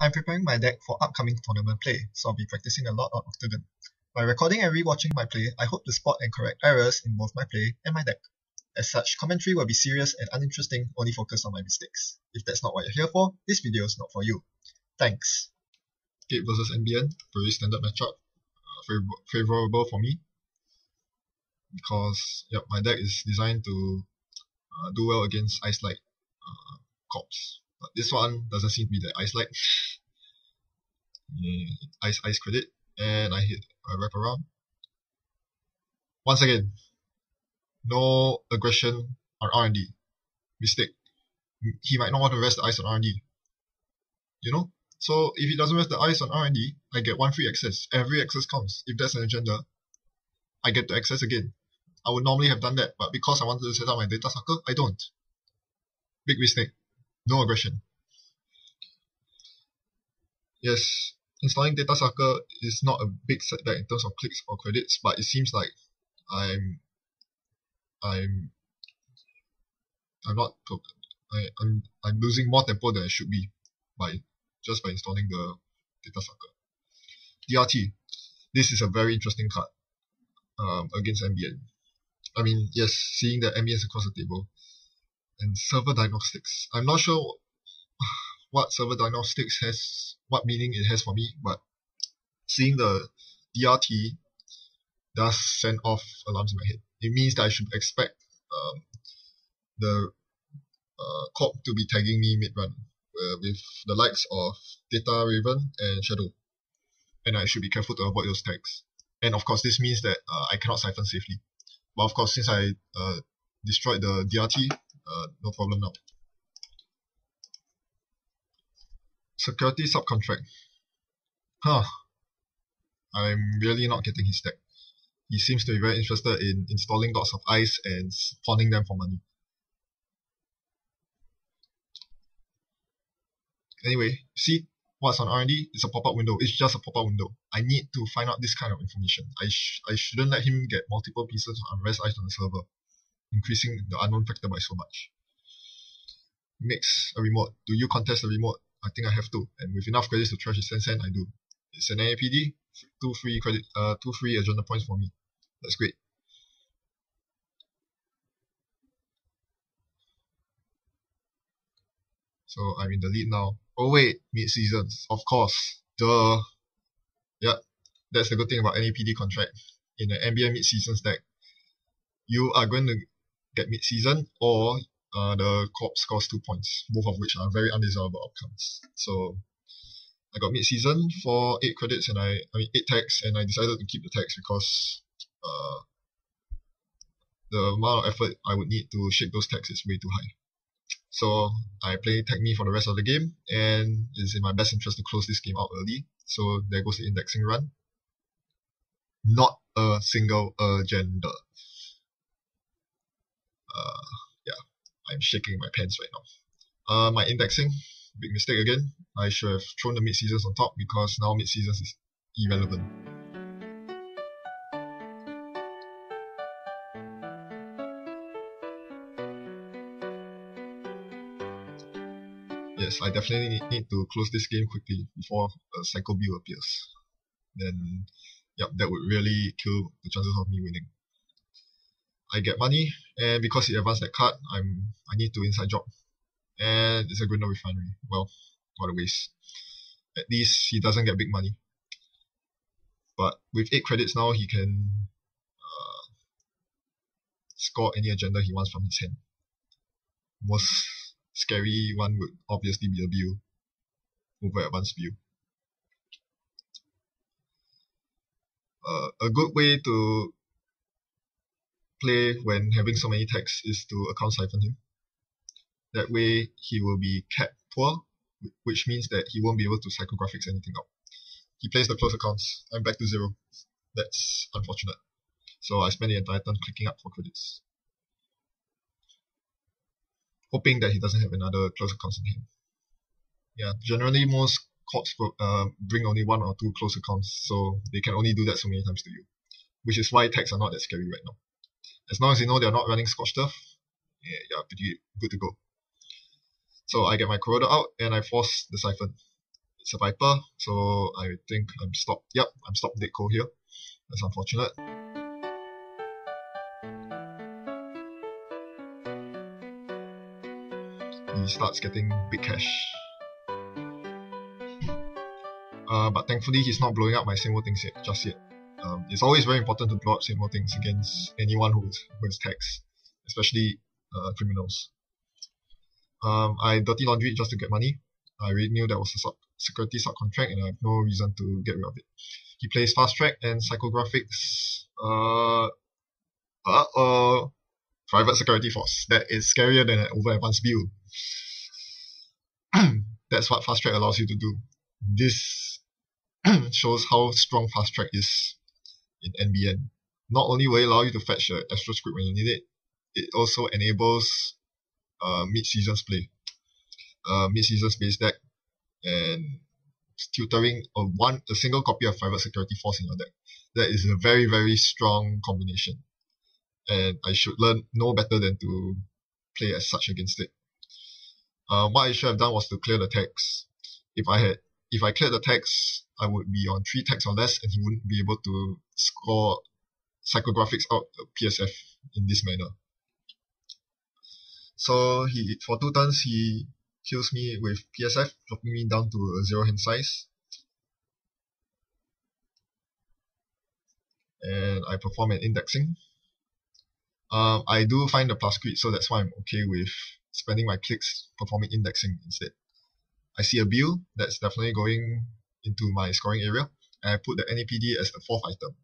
I'm preparing my deck for upcoming tournament play, so I'll be practicing a lot on Octagon. By recording and rewatching my play, I hope to spot and correct errors in both my play and my deck. As such, commentary will be serious and uninteresting, only focused on my mistakes. If that's not what you're here for, this video is not for you. Thanks. Gate versus NBN, very standard matchup, favorable for me, because my deck is designed to do well against Ice Light Corps. But this one doesn't seem to be the Ice Light. Ice credit, and I hit a wrap around. Once again, no aggression on R&D. Mistake. He might not want to rest the ice on R&D. You know? So if he doesn't rest the ice on R&D, I get one free access. Every access counts. If that's an agenda, I get to access again. I would normally have done that, but because I wanted to set up my data sucker, I don't. Big mistake. No aggression. Yes, installing data sucker is not a big setback in terms of clicks or credits, but it seems like I'm losing more tempo than I should be by installing the data sucker. DRT. This is a very interesting card against NBN. I mean, yes, seeing the NBNs across the table. And server diagnostics. I'm not sure what server diagnostics has, what meaning it has for me, but seeing the DRT does send off alarms in my head. It means that I should expect the corp to be tagging me mid-run with the likes of Data Raven and Shadow, and I should be careful to avoid those tags. And of course, this means that I cannot siphon safely. But of course, since I destroyed the DRT, no problem now. Security subcontract. I'm really not getting his deck. He seems to be very interested in installing lots of ice and pawning them for money. Anyway, see what's on R&D? It's a pop-up window. It's just a pop-up window. I need to find out this kind of information. I shouldn't let him get multiple pieces of unrest ice on the server, increasing the unknown factor by so much. Mix a remote. Do you contest a remote? I think I have to, and with enough credits to trash his Sen, I do. It's an NAPD, 2 free agenda points for me. That's great. So I'm in the lead now. Oh wait, mid-seasons, of course. Duh. Yeah, that's the good thing about NAPD contract. In an NBN mid-seasons deck, you are going to get mid-season, or the corp scores 2 points, both of which are very undesirable outcomes. So I got mid-season for 8 credits, and 8 tags, and I decided to keep the tags because the amount of effort I would need to shake those tags is way too high. So I play Tag Me for the rest of the game, and it's in my best interest to close this game out early. So there goes the indexing run. Not a single agenda. I'm shaking my pants right now. My indexing, big mistake again. I should have thrown the mid-seasons on top because now mid-seasons is irrelevant. Yes, I definitely need to close this game quickly before a cycle view appears. Then, that would really kill the chances of me winning. I get money, and because he advanced that card, I need to inside job. And it's a Grinder Refinery. Well, what a waste. At least he doesn't get big money. But with 8 credits now, he can score any agenda he wants from his hand. Most scary one would obviously be a view over advanced view. A good way to play when having so many tags is to account siphon him. That way he will be cap poor, which means that he won't be able to psychographics anything out. He plays the close accounts. I'm back to 0. That's unfortunate. So I spend the entire turn clicking up for credits, hoping that he doesn't have another close accounts in him. Yeah, generally most corps bring only 1 or 2 close accounts, so they can only do that so many times to you, which is why tags are not that scary right now. As long as you know they're not running Scorched Earth, you're pretty good to go. So I get my Corroder out, and I force the Siphon. It's a Viper, so I think I'm stopped. Yep, I'm stopped dead cold here. That's unfortunate. He starts getting big cash. But thankfully he's not blowing up my same old things just yet. It's always very important to blow up same old things against anyone who has tax, especially criminals. I dirty laundry just to get money. I already knew that was a security subcontract and I have no reason to get rid of it. He plays Fast Track and Psychographics. Private Security Force. That is scarier than an over advanced build. That's what Fast Track allows you to do. This shows how strong Fast Track is in NBN. Not only will it allow you to fetch the Astro script when you need it, it also enables mid-seasons play. Mid-seasons base deck and tutoring a single copy of Private Security Force in your deck. That is a very, very strong combination. And I should know better than to play as such against it. What I should have done was to clear the tags. If I cleared the tags, I would be on 3 tags or less, and he wouldn't be able to score Psychographics out PSF in this manner. So for 2 turns, he kills me with PSF, dropping me down to a 0 hand size. And I perform an indexing. I do find the plus crit, so that's why I'm okay with spending my clicks performing indexing instead. I see a bill that's definitely going into my scoring area, and I put the NAPD as the 4th item.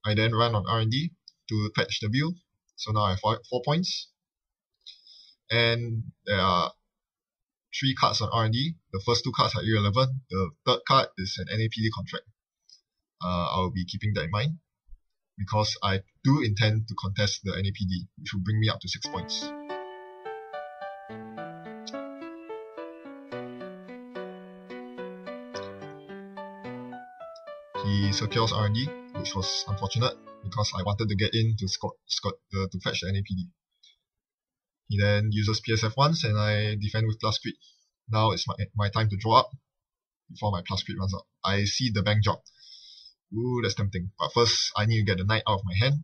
I then run on R&D to fetch the bill, so now I have 4 points. And there are 3 cards on R&D. The first 2 cards are irrelevant. The 3rd card is an NAPD contract. I'll be keeping that in mind, because I do intend to contest the NAPD, which will bring me up to 6 points. He secures R&D, which was unfortunate because I wanted to get in to fetch the NAPD. He then uses PSF once and I defend with plus crit. Now it's my time to draw up before my plus crit runs out. I see the bank job. Ooh, that's tempting. But first, I need to get the knight out of my hand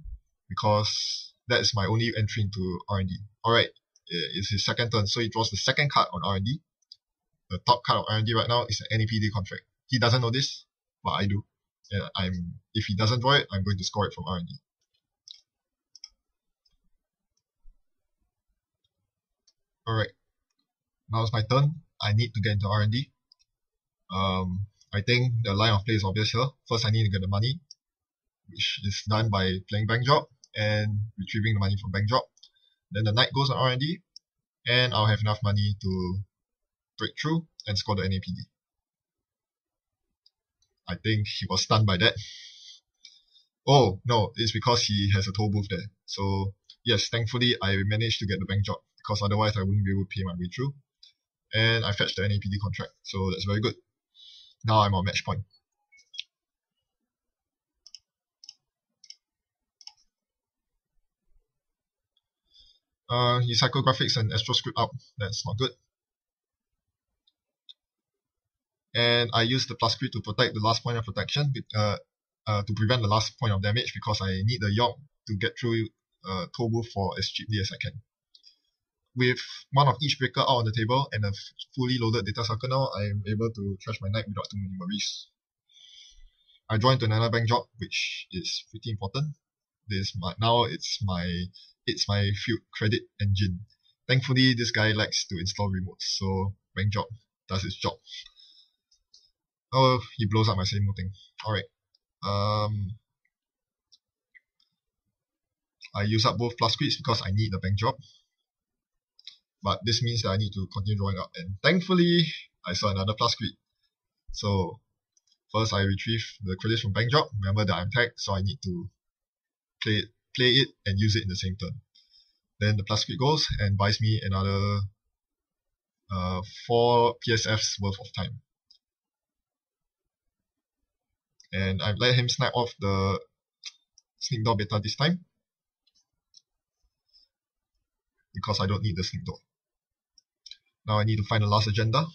because that is my only entry into R&D. Alright, it's his 2nd turn, so he draws the 2nd card on R&D. The top card of R&D right now is an NAPD contract. He doesn't know this, but I do. And if he doesn't draw it, I'm going to score it from R&D. Alright, now it's my turn. I need to get into R&D. I think the line of play is obvious here. First, I need to get the money, which is done by playing bank job and retrieving the money from bank job. Then the knight goes on R&D, and I'll have enough money to break through and score the NAPD. I think he was stunned by that. Oh, no, it's because he has a toll booth there. So, yes, thankfully, I managed to get the bank job, because otherwise I wouldn't be able to pay my way through. And I fetched the NAPD contract, so that's very good. Now I'm on match point. He Psychographics and Astro script out. That's not good. And I use the plus crit to protect the last point of protection, to prevent the last point of damage, because I need the York to get through toll booth for as cheaply as I can. With one of each breaker out on the table and a fully loaded data sucker now, I am able to trash my knight without too many worries. I draw into another bank job, which is pretty important. Now it's my field credit engine. Thankfully, this guy likes to install remotes, so bank job does its job. Oh, he blows up my same thing. Alright. I use up both plus crits because I need the bank job. But this means that I need to continue drawing up, and thankfully I saw another plus crit. So first I retrieve the credits from bank job. Remember that I'm tagged, so I need to play it and use it in the same turn. Then the plus crit goes and buys me another 4 PSFs worth of time. And I've let him snipe off the sneak door beta this time, because I don't need the sneak door. Now I need to find the last agenda.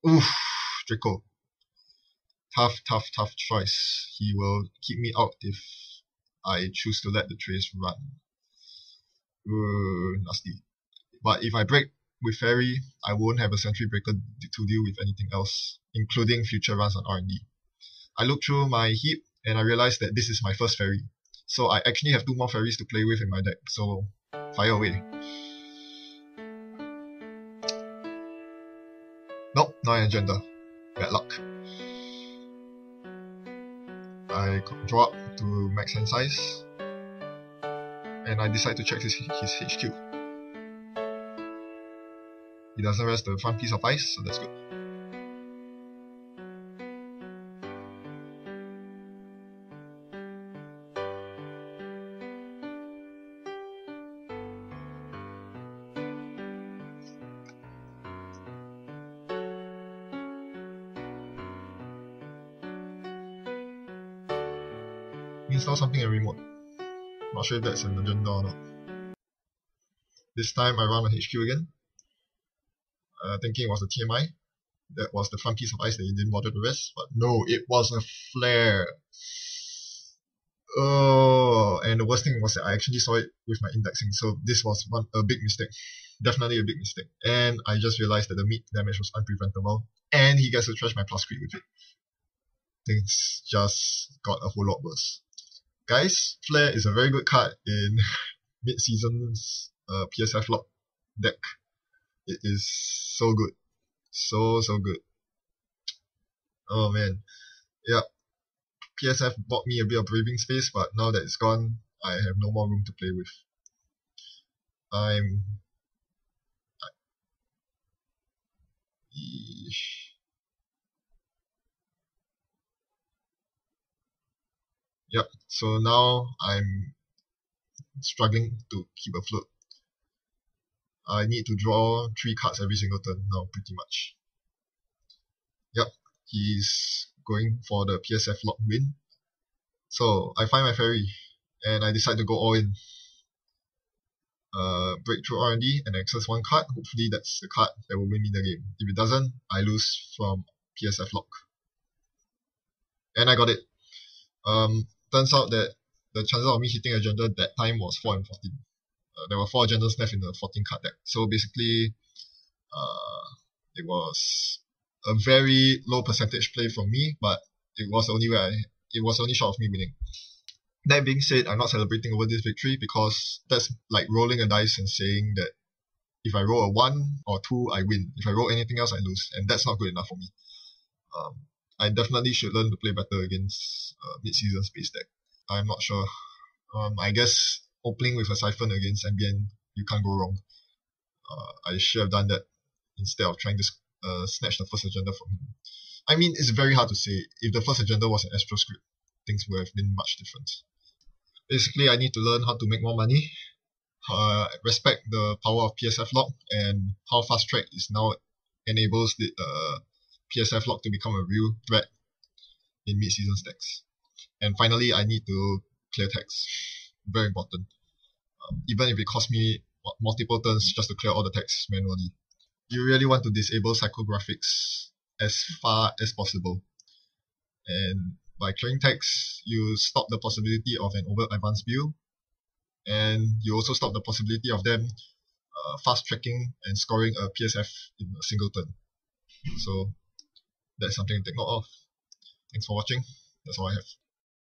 Oof, Draco. Tough choice. He will keep me out if I choose to let the trace run. Nasty. But if I break with Fairy, I won't have a Sentry Breaker to deal with anything else, including future runs on R&D. I look through my heap and I realize that this is my first Fairy. So I actually have 2 more Fairies to play with in my deck, so fire away. Nope, not an agenda. Bad luck. I draw up to max hand size, and I decide to check his HQ. He doesn't rest the front piece of ice, so that's good. Install something in remote. Not sure if that's an agenda or not. This time I run on HQ again. Thinking it was a TMI. That was the front piece of ice that he didn't bother to rest, but no, it was a flare. Oh, and the worst thing was that I actually saw it with my indexing, so this was a big mistake. Definitely a big mistake. And I just realized that the meat damage was unpreventable, and he gets to trash my plus crit with it. Things just got a whole lot worse. Guys, Flare is a very good card in mid-season's PSF lock deck. It is so good. So good. Oh man. Yeah. PSF bought me a bit of breathing space, but now that it's gone, I have no more room to play with. Yep, so now I'm struggling to keep afloat. I need to draw 3 cards every single turn now, pretty much. Yep, he's going for the PSF lock win. So I find my Fairy, and I decide to go all in. Break through R&D and access 1 card. Hopefully that's the card that will win me the game. If it doesn't, I lose from PSF lock. And I got it. Turns out that the chances of me hitting agenda that time was 4 and 14. There were 4 agendas left in the 14 card deck. So basically, it was a very low percentage play from me, but it was only short of me winning. That being said, I'm not celebrating over this victory because that's like rolling a dice and saying that if I roll a 1 or 2, I win. If I roll anything else, I lose, and that's not good enough for me. I definitely should learn to play better against mid-season space deck. I'm not sure. I guess opening with a Siphon against Ambien, you can't go wrong. I should have done that instead of trying to snatch the first agenda from him. I mean, it's very hard to say. If the first agenda was an Astro script, things would have been much different. Basically, I need to learn how to make more money, respect the power of PSF lock, and how fast track is now enables the PSF lock to become a real threat in mid-season stacks. And finally, I need to clear text. Very important. Even if it costs me multiple turns just to clear all the text manually. You really want to disable psychographics as far as possible. And by clearing text, you stop the possibility of an over advanced build, and you also stop the possibility of them fast tracking and scoring a PSF in a single turn. So that's something to take note of. Thanks for watching. That's all I have.